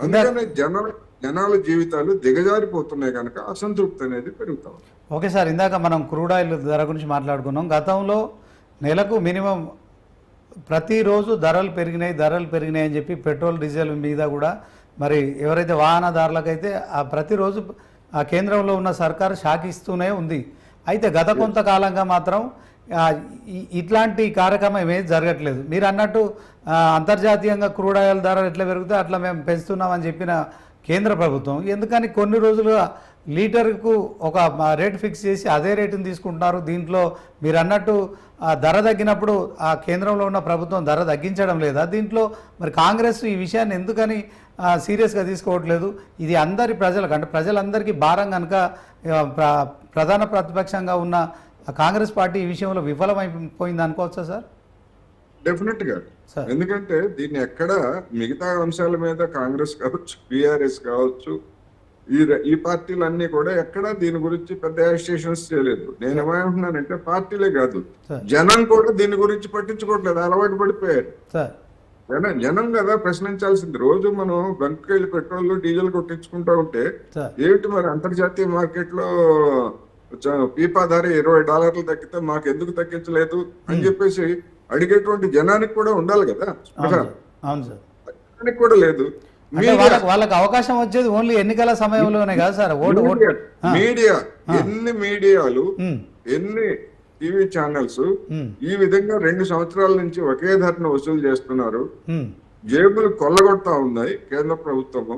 అందుకనే జనాల జీవితాలు దిగజారిపోతున్నాయి కనుక అసంతృప్తి అనేది పెరుగుతాం. ఓకే సార్, ఇందాక మనం క్రూడ్ ఆయిల్ ధర గురించి మాట్లాడుకున్నాం. గతంలో నెలకు మినిమం ప్రతిరోజు ధరలు పెరిగినాయి అని చెప్పి పెట్రోల్ డీజిల్ మీద కూడా మరి ఎవరైతే వాహనదారులకైతే ఆ ప్రతిరోజు ఆ కేంద్రంలో ఉన్న సర్కారు షాక్ ఇస్తూనే ఉంది. అయితే గత కొంతకాలంగా మాత్రం ఇట్లాంటి కార్యక్రమం ఏమీ జరగట్లేదు. మీరు అన్నట్టు అంతర్జాతీయంగా క్రూడ్ ఆయిల్ ధరలు ఎట్లా పెరిగితే అట్లా మేము పెంచుతున్నామని చెప్పిన కేంద్ర ప్రభుత్వం ఎందుకని కొన్ని రోజులుగా లీటర్కు ఒక రేట్ ఫిక్స్ చేసి అదే రేటును తీసుకుంటున్నారు? దీంట్లో మీరు అన్నట్టు ధర తగ్గినప్పుడు ఆ కేంద్రంలో ఉన్న ప్రభుత్వం ధర తగ్గించడం లేదా? దీంట్లో మరి కాంగ్రెస్ ఈ విషయాన్ని ఎందుకని సీరియస్గా తీసుకోవట్లేదు? ఇది అందరి ప్రజలకు అంటే ప్రజలందరికీ భారం కనుక ప్రధాన ప్రతిపక్షంగా ఉన్న కాంగ్రెస్ పార్టీ ఈ విషయంలో విఫలమైపోయింది అనుకోవచ్చా సార్? డెఫినెట్గా. ఎందుకంటే దీన్ని ఎక్కడ మిగతా అంశాల మీద కాంగ్రెస్ కావచ్చు, బీఆర్ఎస్ కావచ్చు, ఈ పార్టీలన్నీ కూడా ఎక్కడ దీని గురించి పెద్ద యాజిటేషన్స్ చేయలేదు. నేను ఏమంటున్నానంటే పార్టీలే కాదు, జనం కూడా దీని గురించి పట్టించుకోవట్లేదు, అలవాటు పడిపోయారు. జనం కదా ప్రశ్నించాల్సింది. రోజు మనం బంక్కి వెళ్ళి పెట్రోల్ డీజిల్ కొట్టించుకుంటా ఉంటే ఏమిటి మరి అంతర్జాతీయ మార్కెట్ లో పీపా ధర $20 తగ్గితే మాకు ఎందుకు తగ్గించలేదు అని చెప్పేసి అడిగేటువంటి జనానికి కూడా ఉండాలి కదా. జనానికి కూడా లేదు. వాళ్ళకి అవకాశం వచ్చేది ఓన్లీ ఎన్నికల సమయంలోనే కదా సార్. మీడియా ఎన్ని మీడియాలు ఎన్ని టీవీ ఛానల్స్ ఈ విధంగా 2 సంవత్సరాల నుంచి ఒకే ధరను వసూలు చేస్తున్నారు. జేబులు కొల్లగొడతా ఉన్నాయి కేంద్ర ప్రభుత్వము.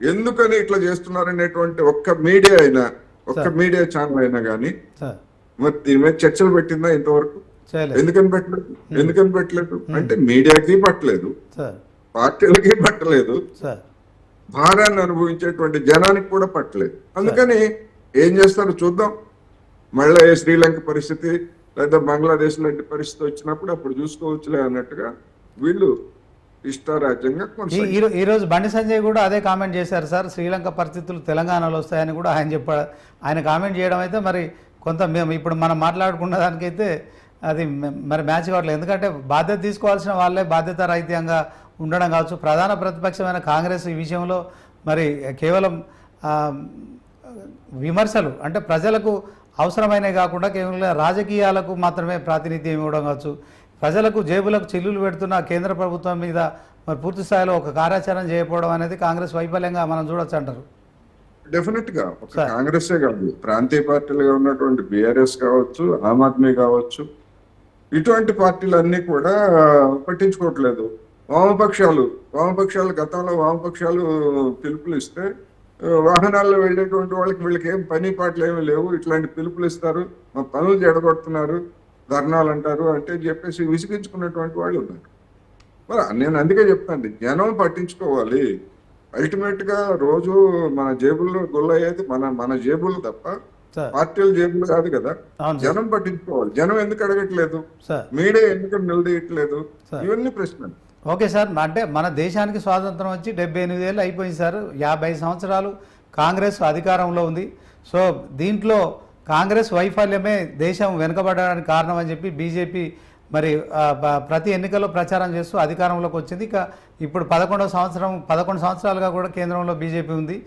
ఎందుకని ఇట్లా చేస్తున్నారు అనేటువంటి ఒక్క మీడియా అయినా, ఒక్క మీడియా ఛానల్ అయినా కానీ మరి దీని మీద చర్చలు పెట్టిందా ఇంతవరకు? ఎందుకని పెట్టలేదు అంటే మీడియాకి పట్టలేదు, పార్టీలకి పట్టలేదు, భారాన్ని అనుభవించేటువంటి జనానికి కూడా పట్టలేదు. అందుకని ఏం చేస్తారో చూద్దాం. మళ్ళీ శ్రీలంక పరిస్థితి లేదా బంగ్లాదేశ్ లాంటి పరిస్థితి వచ్చినప్పుడు అప్పుడు చూసుకోవచ్చులే అన్నట్టుగా వీళ్ళు ఇష్టారాజ్యంగా. ఈ రోజు బండి సంజయ్ కూడా అదే కామెంట్ చేశారు సార్, శ్రీలంక పరిస్థితులు తెలంగాణలో వస్తాయని కూడా ఆయన చెప్పాడు. ఆయన కామెంట్ చేయడం అయితే మరి కొంత మేము ఇప్పుడు మనం మాట్లాడుకున్న దానికైతే అది మరి మ్యాచ్ కావట్లేదు. ఎందుకంటే బాధ్యత తీసుకోవాల్సిన వాళ్ళే బాధ్యత రహితంగా ఉండడం కావచ్చు. ప్రధాన ప్రతిపక్షమైన కాంగ్రెస్ ఈ విషయంలో మరి కేవలం విమర్శలు అంటే ప్రజలకు అవసరమైనవి కాకుండా కేవలం రాజకీయాలకు మాత్రమే ప్రాతినిధ్యం ఇవ్వడం కావచ్చు. ప్రజలకు జేబులకు చిల్లులు పెడుతున్న కేంద్ర ప్రభుత్వం మీద మరి పూర్తి స్థాయిలో ఒక కార్యాచరణ చేయకపోవడం అనేది కాంగ్రెస్ వైఫల్యంగా మనం చూడొచ్చు అంటారు. డెఫినెట్ గా ఒక కాంగ్రెసే కాదు, ప్రాంతీయ పార్టీలుగా ఉన్నటువంటి బీఆర్ఎస్ కావచ్చు, ఆమ్ ఆద్మీ కావచ్చు, ఇటువంటి పార్టీలన్నీ కూడా పట్టించుకోవట్లేదు. వామపక్షాలు గతంలో వామపక్షాలు పిలుపులు ఇస్తే వాహనాల్లో వెళ్ళేటువంటి వీళ్ళకి ఏం పని పాటలు ఏమీ లేవు, ఇట్లాంటి పిలుపులు ఇస్తారు, మా పనులు జడగొడుతున్నారు, ధర్నాలు అంటారు అంటే చెప్పేసి విసిగించుకున్నటువంటి వాళ్ళు ఉన్నారు. మరి నేను అందుకే చెప్తాను, జనం పట్టించుకోవాలి. అల్టిమేట్ గా రోజు మన జేబుల్లో గొల్లయ్యేది మన జేబులు తప్ప పార్టీల జేబులు కాదు కదా. జనం పట్టించుకోవాలి. జనం ఎందుకు అడగట్లేదు, మీడియా ఎందుకు నిలదీయట్లేదు, ఇవన్నీ ప్రశ్నలు. ఓకే సార్, అంటే మన దేశానికి స్వాతంత్రం వచ్చి 78 ఏళ్ళు అయిపోయింది సార్. 50 సంవత్సరాలు కాంగ్రెస్ అధికారంలో ఉంది. సో దీంట్లో కాంగ్రెస్ వైఫల్యమే దేశం వెనుకబడడానికి కారణం అని చెప్పి బీజేపీ మరి ప్రతి ఎన్నికల్లో ప్రచారం చేస్తూ అధికారంలోకి వచ్చింది. ఇక ఇప్పుడు 11 సంవత్సరాలుగా కూడా కేంద్రంలో బీజేపీ ఉంది.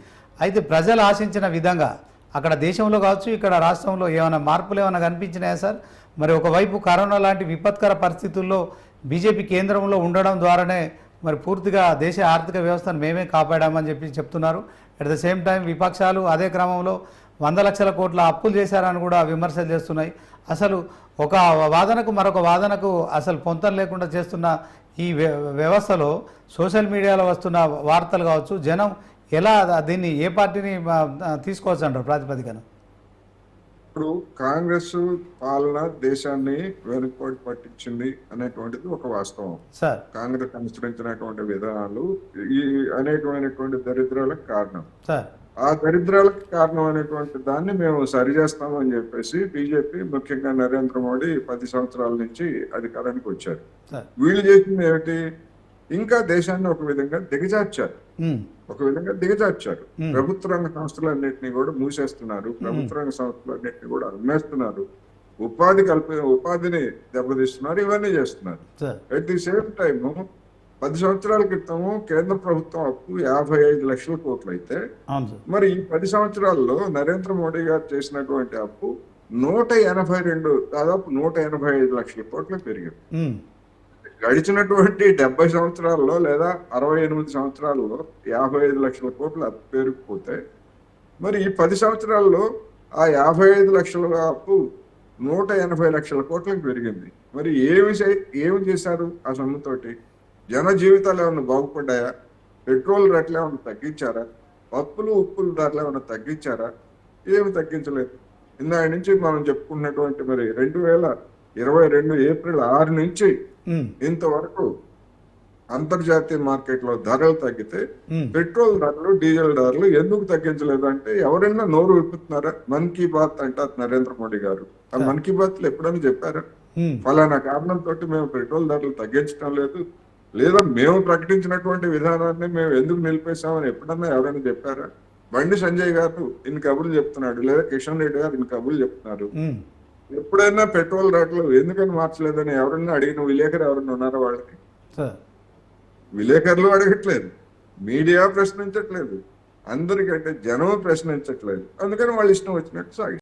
అయితే ప్రజలు ఆశించిన విధంగా అక్కడ దేశంలో కావచ్చు, ఇక్కడ రాష్ట్రంలో ఏమైనా మార్పులు ఏమైనా కనిపించినాయా సార్? మరి ఒకవైపు కరోనా లాంటి విపత్కర పరిస్థితుల్లో బీజేపీ కేంద్రంలో ఉండడం ద్వారానే మరి పూర్తిగా దేశ ఆర్థిక వ్యవస్థను మేమే కాపాడామని చెప్తున్నారు. అట్ ద సేమ్ టైం విపక్షాలు అదే క్రమంలో 100 లక్షల కోట్ల అప్పులు చేశారని కూడా విమర్శలు చేస్తున్నాయి. అసలు ఒక వాదనకు మరొక వాదనకు అసలు పొంతం లేకుండా చేస్తున్న ఈ వ్యవస్థలో సోషల్ మీడియాలో వస్తున్న వార్తలు కావచ్చు, జనం ఎలా దీన్ని ఏ పార్టీని తీసుకోవచ్చు అంటారు ప్రాతిపదికన? ఇప్పుడు కాంగ్రెస్ పాలన దేశాన్ని వెనుకబడి పట్టించింది అనేటువంటిది ఒక వాస్తవం. కాంగ్రెస్ అనుసరించినటువంటి విధానాలు ఈ అనేకమైనటువంటి దరిద్రాలకు కారణం. ఆ దరిద్రాలకు కారణం అనేటువంటి దాన్ని మేము సరిచేస్తామని చెప్పేసి బీజేపీ, ముఖ్యంగా నరేంద్ర మోడీ 10 సంవత్సరాల నుంచి అధికారానికి వచ్చారు. వీళ్ళు చేసింది ఏమిటి? ఇంకా దేశాన్ని ఒక విధంగా దిగజార్చారు. ప్రభుత్వ రంగ సంస్థలన్నింటినీ కూడా మూసేస్తున్నారు, ప్రభుత్వ రంగ సంస్థలన్నింటినీ కూడా అమ్మేస్తున్నారు, ఉపాధిని దెబ్బతీస్తున్నారు, ఇవన్నీ చేస్తున్నారు. అట్ ది సేమ్ టైమ్ 10 సంవత్సరాల క్రితం కేంద్ర ప్రభుత్వం అప్పు 55 లక్షల కోట్లు అయితే అవును సార్. మరి ఈ 10 సంవత్సరాల్లో నరేంద్ర మోడీ గారు చేసినటువంటి అప్పు 182 దాదాపు 185 లక్షల కోట్లు పెరిగింది. ఉమ్, గడిచినటువంటి 70 సంవత్సరాల్లో లేదా 68 సంవత్సరాల్లో 55 లక్షల కోట్లు అప్పు పెరిగిపోతే మరి ఈ 10 సంవత్సరాల్లో ఆ 55 లక్షల అప్పు 180 లక్షల కోట్లకు పెరిగింది. మరి ఏమి చేశారు ఆ సొమ్ముతోటి? జన జీవితాలు ఏమైనా బాగుపడ్డాయా? పెట్రోల్ రేట్లు ఏమైనా తగ్గించారా? పప్పులు ఉప్పుల ధరలు ఏమైనా తగ్గించారా? ఏమి తగ్గించలేదు. ఇందాక నుంచి మనం చెప్పుకున్నటువంటి మరి 2022 ఏప్రిల్ 6 నుంచి ఉమ్, ఇంతవరకు అంతర్జాతీయ మార్కెట్లో ధరలు తగ్గితే ఉమ్, పెట్రోల్ ధరలు డీజిల్ ధరలు ఎందుకు తగ్గించలేదు అంటే ఎవరైనా నోరు విప్పుతున్నారా? మన్ కీ బాత్ అంటారు నరేంద్ర మోడీ గారు. ఆ మన్ కీ బాత్ లో ఎప్పుడైనా చెప్పారా ఉమ్, ఫలానా కారణంతో మేము పెట్రోల్ ధరలు తగ్గించడం లేదు, లేదా మేము ప్రకటించినటువంటి విధానాన్ని మేము ఎందుకు నిలిపేశామని ఎప్పుడన్నా ఎవరైనా చెప్పారా? బండి సంజయ్ గారు ఇన్ని కబుర్లు చెప్తున్నాడు, లేదా కిషన్ రెడ్డి గారు ఇన్ని కబుర్లు చెప్తున్నారు. ఉమ్, ఎప్పుడైనా పెట్రోల్ రేట్లు ఎందుకని మార్చలేదని ఎవరైనా అడిగిన విలేకరు ఎవరైనా ఉన్నారా? వాళ్ళకి సార్. విలేకరులు అడగట్లేదు, మీడియా ప్రశ్నించట్లేదు, అందరికంటే జనం ప్రశ్నించట్లేదు. అందుకని వాళ్ళు ఇష్టం వచ్చినట్టు సాగి